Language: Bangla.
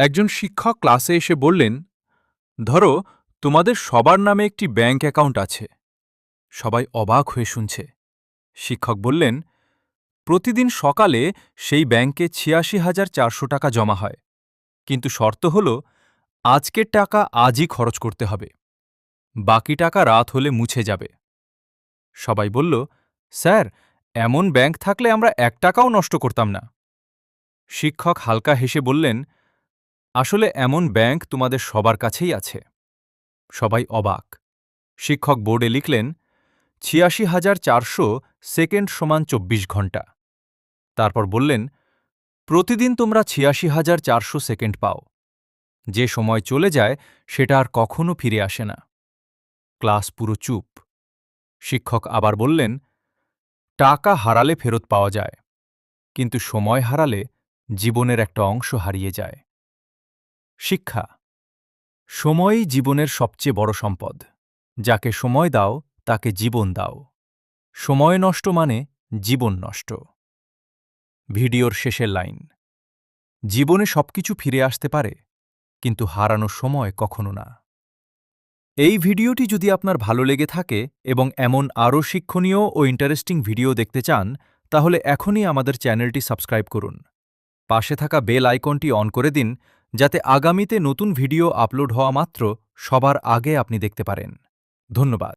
একজন শিক্ষক ক্লাসে এসে বললেন, ধরো তোমাদের সবার নামে একটি ব্যাংক অ্যাকাউন্ট আছে। সবাই অবাক হয়ে শুনছে। শিক্ষক বললেন, প্রতিদিন সকালে সেই ব্যাংকে ৮৬,৪০০ টাকা জমা হয়, কিন্তু শর্ত হল আজকের টাকা আজই খরচ করতে হবে, বাকি টাকা রাত হলে মুছে যাবে। সবাই বলল, স্যার, এমন ব্যাংক থাকলে আমরা ১ টাকাও নষ্ট করতাম না। শিক্ষক হালকা হেসে বললেন, আসলে এমন ব্যাংক তোমাদের সবার কাছেই আছে। সবাই অবাক। শিক্ষক বোর্ডে লিখলেন, ৮৬,৪০০ সেকেন্ড সমান ২৪ ঘণ্টা। তারপর বললেন, প্রতিদিন তোমরা ৮৬,৪০০ সেকেন্ড পাও। যে সময় চলে যায় সেটা আর কখনো ফিরে আসে না। ক্লাস পুরো চুপ। শিক্ষক আবার বললেন, টাকা হারালে ফেরত পাওয়া যায়, কিন্তু সময় হারালে জীবনের একটা অংশ হারিয়ে যায়। শিক্ষা। সময়ই জীবনের সবচেয়ে বড় সম্পদ। যাকে সময় দাও তাকে জীবন দাও। সময় নষ্ট মানে জীবন নষ্ট। ভিডিওর শেষের লাইন, জীবনে সবকিছু ফিরে আসতে পারে, কিন্তু হারানো সময় কখনো না। এই ভিডিওটি যদি আপনার ভালো লেগে থাকে এবং এমন আরও শিক্ষণীয় ও ইন্টারেস্টিং ভিডিও দেখতে চান, তাহলে এখনই আমাদের চ্যানেলটি সাবস্ক্রাইব করুন। পাশে থাকা বেল আইকনটি অন করে দিন, যাতে আগামীতে নতুন ভিডিও আপলোড হওয়া মাত্র সবার আগে আপনি দেখতে পারেন। ধন্যবাদ।